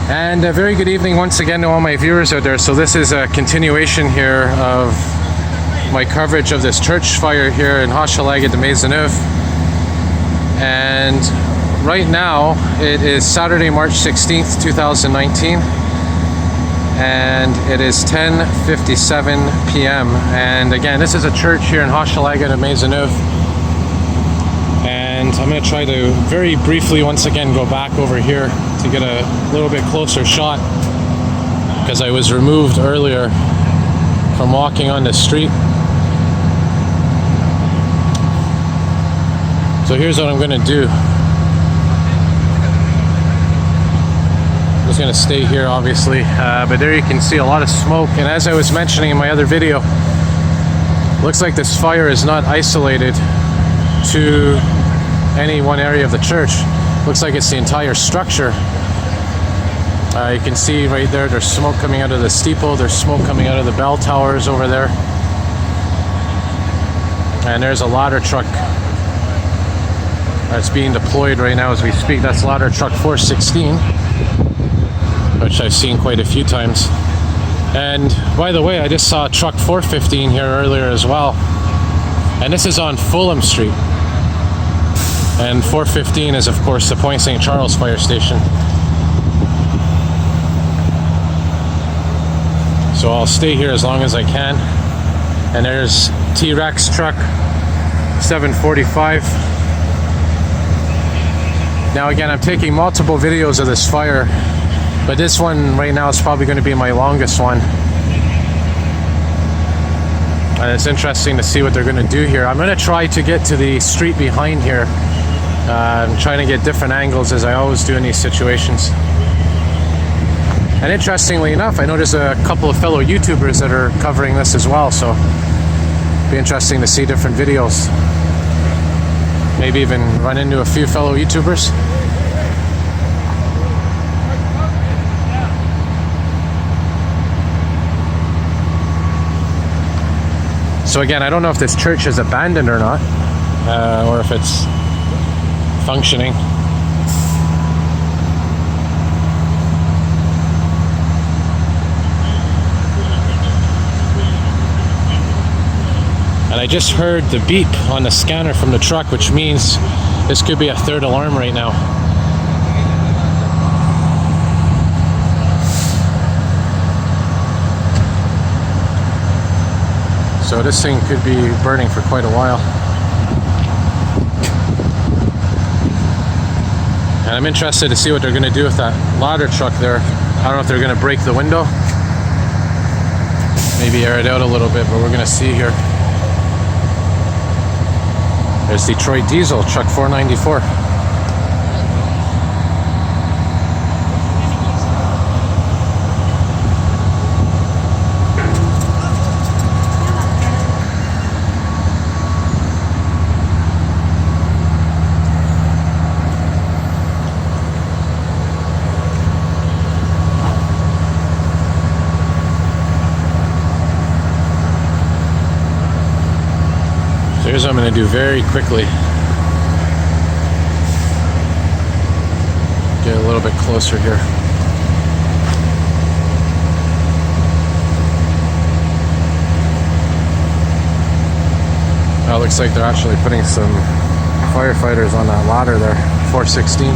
And a very good evening once again to all my viewers out there. So this is a continuation here of my coverage of this church fire here in Hochelaga de Maisonneuve. And right now it is Saturday, March 16th, 2019. And it is 10:57 p.m. And again, this is a church here in Hochelaga de Maisonneuve. And I'm going to try to very briefly once again go back over here to get a little bit closer shot, because I was removed earlier from walking on the street. So here's what I'm going to do. I'm just going to stay here obviously, but there you can see a lot of smoke, and as I was mentioning in my other video, looks like this fire is not isolated to any one area of the church. Looks like it's the entire structure. You can see right there, there's smoke coming out of the steeple, there's smoke coming out of the bell towers over there. And there's a ladder truck that's being deployed right now as we speak. That's ladder truck 416, which I've seen quite a few times. And by the way, I just saw truck 415 here earlier as well. And this is on Fulham Street. And 415 is of course the Point St. Charles fire station. So I'll stay here as long as I can. And there's T-Rex truck 745. Now again, I'm taking multiple videos of this fire, but this one right now is probably going to be my longest one. And it's interesting to see what they're going to do here. I'm going to try to get to the street behind here. I'm trying to get different angles as I always do in these situations. And interestingly enough, I know there's a couple of fellow YouTubers that are covering this as well, so it'll be interesting to see different videos. Maybe even run into a few fellow YouTubers. So again, I don't know if this church is abandoned or not, or if it's functioning. And I just heard the beep on the scanner from the truck, which means this could be a third alarm right now. So this thing could be burning for quite a while. And I'm interested to see what they're going to do with that ladder truck there. I don't know if they're going to break the window, maybe air it out a little bit, but we're going to see here. There's Detroit Diesel, truck 494. So here's what I'm going to do very quickly. Get a little bit closer here. Now it looks like they're actually putting some firefighters on that ladder there, 416.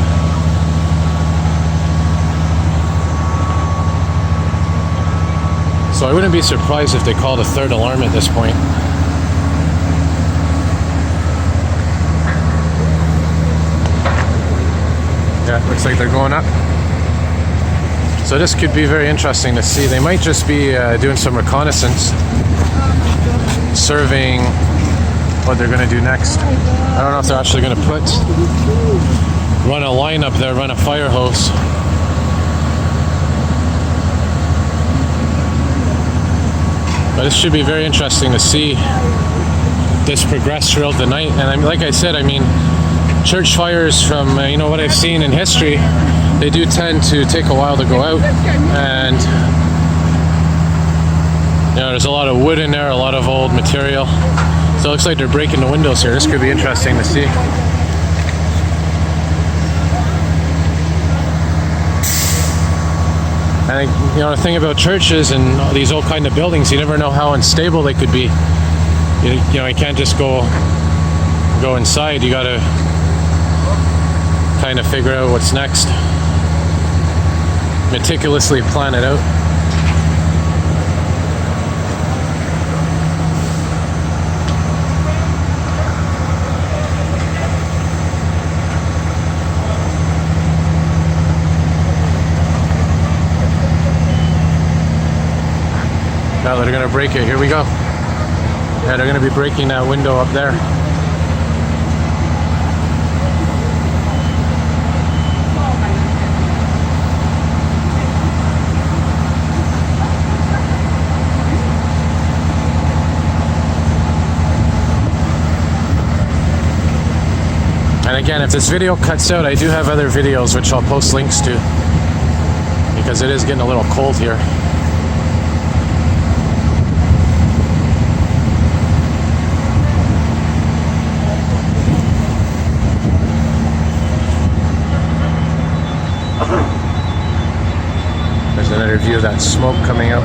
So I wouldn't be surprised if they called a third alarm at this point. Yeah, looks like they're going up. So this could be very interesting to see. They might just be doing some reconnaissance, surveying what they're going to do next. I don't know if they're actually going to run a line up there, run a fire hose. But this should be very interesting to see this progress throughout the night. And like I said, I mean, church fires, from what I've seen in history, they do tend to take a while to go out, and there's a lot of wood in there, a lot of old material. So it looks like they're breaking the windows here. This could be interesting to see. And you know, the thing about churches and these old kind of buildings, you never know how unstable they could be. You know, you can't just go inside. You got to kind of figure out what's next. Meticulously plan it out. Now they're going to break it. Here we go. Yeah, they're going to be breaking that window up there. And again, if this video cuts out, I do have other videos which I'll post links to, because it is getting a little cold here. There's another view of that smoke coming up.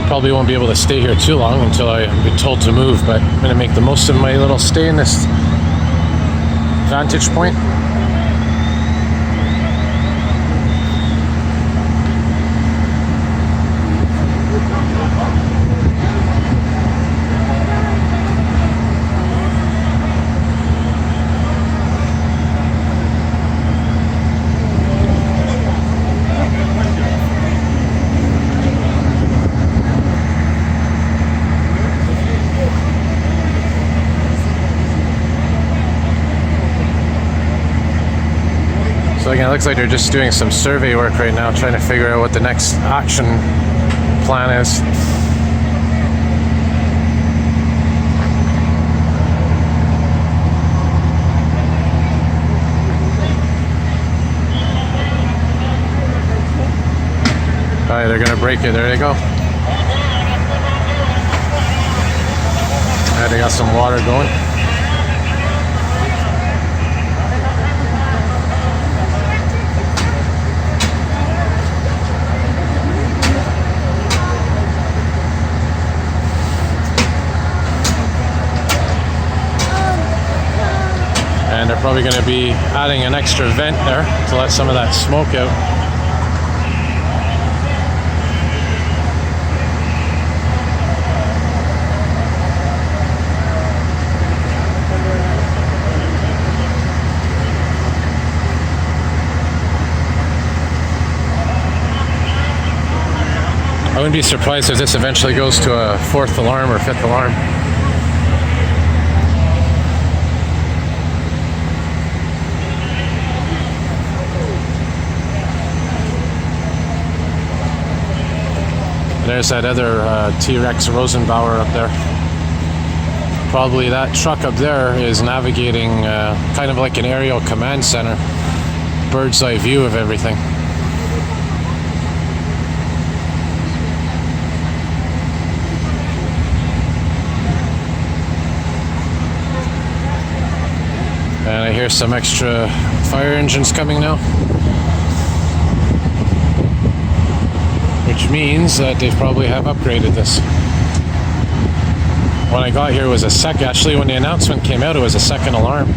Probably won't be able to stay here too long until I'm told to move, but I'm going to make the most of my little stay in this vantage point. So again, it looks like they're just doing some survey work right now, trying to figure out what the next action plan is. Alright, they're gonna break it. There they go. Alright, they got some water going. And they're probably going to be adding an extra vent there to let some of that smoke out. I wouldn't be surprised if this eventually goes to a 4th alarm or 5th alarm. There's that other T-Rex Rosenbauer up there. Probably that truck up there is navigating kind of like an aerial command center. Bird's eye view of everything. And I hear some extra fire engines coming now. Which means that they probably have upgraded this. When I got here, it was a second. Actually, when the announcement came out, it was a second alarm.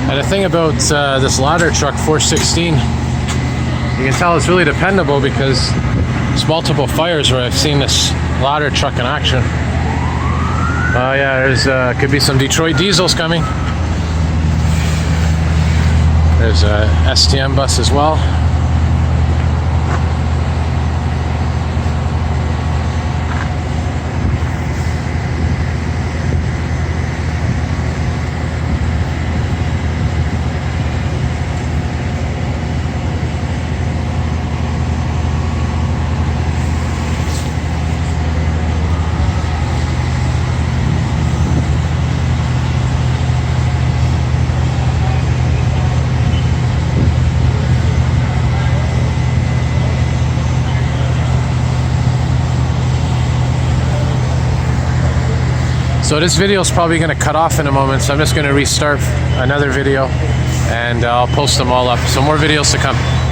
And the thing about this ladder truck 416, you can tell it's really dependable because there's multiple fires where I've seen this ladder truck in action. Yeah, there's could be some Detroit diesels coming. There's a STM bus as well. So this video is probably going to cut off in a moment, so I'm just going to restart another video and I'll post them all up. So more videos to come.